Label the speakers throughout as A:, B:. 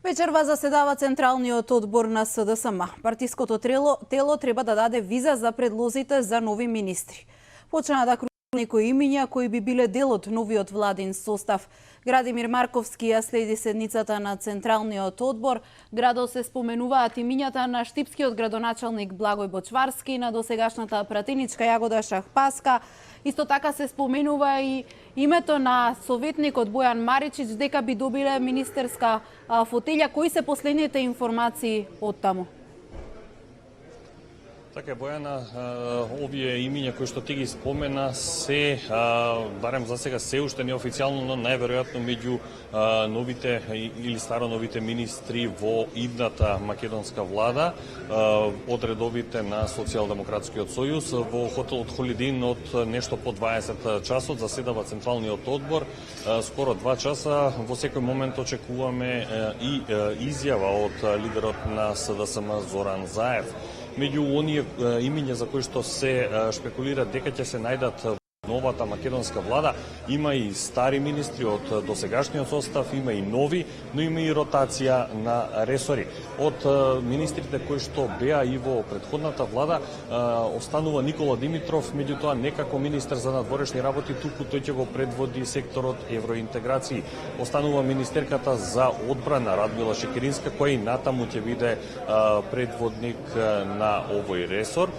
A: Вечерва заседава Централниот одбор на СДСМ. Партиското тело треба да даде виза за предлозите за нови министри. Почна да кружат некои имиња кои би биле дел од новиот владин состав. Градимир Марковски ја следи седницата на Централниот одбор. Градо се споменуваат имињата на штипскиот градоначалник Благој Бочварски, на досегашната пратеничка Јагода Шахпаска. Исто така се споменува и името на советникот Бојан Маричич дека би добиле министерска фотелја. Кои се последните информации од таму?
B: Така, Бојана, овие имиња кои што ти ги спомена се, барем за сега се уште неофицијално, но најверојатно меѓу новите или староновите министри во идната македонска влада, од редовите на Социјалдемократскиот сојуз. Во хотелот Холидин од нешто по 20 часот заседава Централниот одбор. Скоро 2 часа, во секој момент очекуваме и изјава од лидерот на СДСМ Зоран Заев. Меѓу оние имиња за кои што се шпекулира дека ќе се најдат новата македонска влада, има и стари министри од досегашниот состав, има и нови, но има и ротација на ресори. Од министрите кои што беа и во претходната влада, останува Никола Димитров, меѓутоа не како министер за надворешни работи, туку тој ќе го предводи секторот евроинтеграции. Останува министерката за одбрана Радмила Шекеринска, која и натаму ќе биде предводник на овој ресор.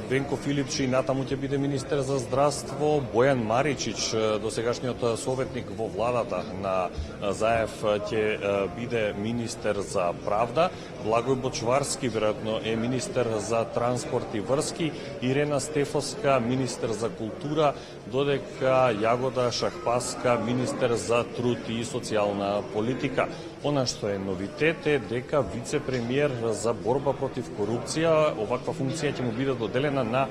B: Венко Филипчи натаму ќе биде министер за здравство. Бојан Маричич, досегашниот советник во владата на Заев, ќе биде министер за правда. Благој Бочварски веројатно е министер за транспорт и врски. Ирена Стефоска министер за култура, додека Јагода Шахпаска министер за труд и социјална политика. Она што е новитет е дека вице-премиер за борба против корупција, оваква функција ќе му биде доделена на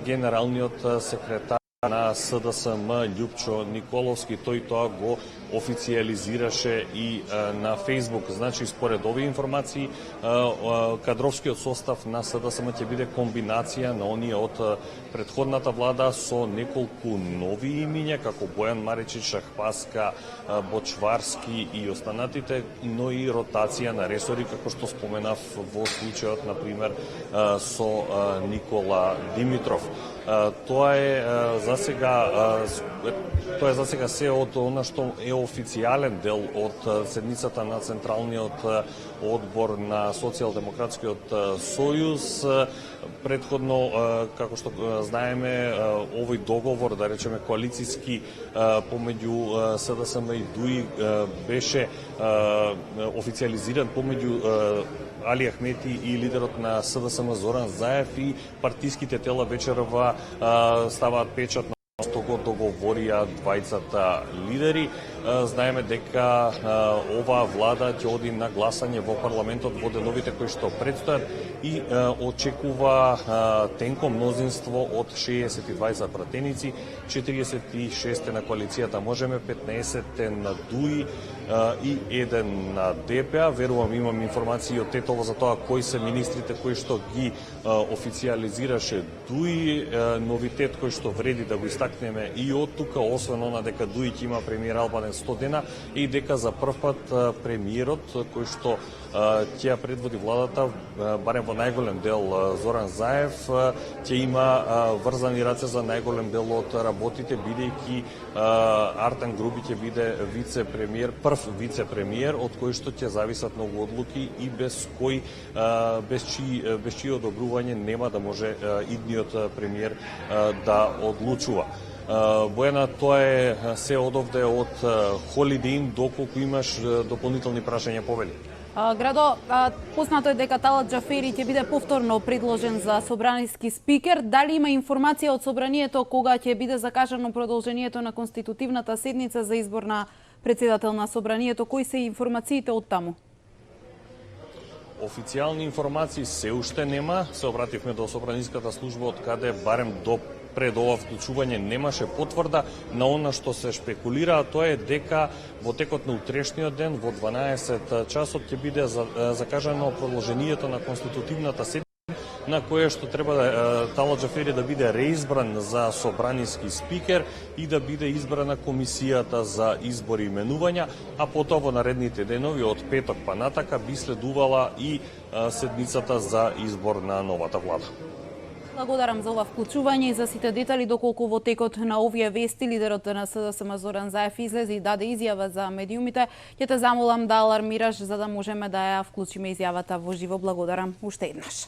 B: генералниот секретар на СДСМ Љупчо Николовски. Тој тоа го официјализираше и на Фејсбук. Значи, според овие информации, кадровскиот состав на СДСМ ќе биде комбинација на оние од претходната влада со неколку нови имиња, како Бојан Маричич, Шахпаска, Бочварски и останатите, но и ротација на ресори, како што споменав во случајот, например, со Никола Димитров. Тоа е за сега се од она што е официјален дел од седницата на Централниот одбор на Социјалдемократскиот сојуз. Предходно, како што знаеме, овој договор, да речеме коалициски, помеѓу СДСМ и ДУИ беше официјализиран помеѓу Али Ахмети и лидерот на СДСМ Зоран Заев, и партиските тела вечерва ставаат печат на што го договорија двајцата лидери. Знаеме дека оваа влада ќе оди на гласање во парламентот во деновите кои што предстојат и очекува тенко мнозинство од 62 пратеници, 46 на коалицијата Можеме, 15 на ДУИ и 1 на ДПА. Верувам, имам информации од Тетово за тоа кои се министрите кои што ги официјализираше ДУИ. Новитет кој што вреди да го истакнеме и од тука, освен она дека ДУИ ќе има премиер Албанен 100 дена, и дека за прв пат премиерот кој што ќе предводи владата, барем во најголем дел Зоран Заев, ќе има врзани раце за најголем дел од работите, бидејќи Артан Груби ќе биде вице-премиер, прв вице-премиер, од кој што ќе зависат многу одлуки и без чие одобрување нема да може идниот премиер да одлучува. Бојана, тоа е се одовде од Холидин, доколку имаш дополнителни прашања, повели.
A: Градо, познато е дека Талат Џафери ќе биде повторно предложен за собраниски спикер. Дали има информација од собранието кога ќе биде закажано продолжението на конститутивната седница за избор на председател на собранието? Кои се информациите од таму?
B: Официјални информации се уште нема. Се обративме до собраниската служба, од каде барем до пред ова вклучување немаше потврда на она што се шпекулира, а тоа е дека во текот на утрешниот ден во 12 часот ќе биде закажано продолжението на конститутивната седница, на кое што треба Талат Џафери да биде реизбран за собраниски спикер и да биде избрана комисијата за избори и именувања, а потоа во наредните денови од петок па натака би следувала и седмицата за избор на новата влада.
A: Благодарам за ова вклучување и за сите детали, доколку во текот на овие вести лидерот на СДСМ Зоран Заев излезе и даде изјава за медиумите. Ќе те замолам да алармираш за да можеме да ја вклучиме изјавата во живо. Благодарам уште еднаш.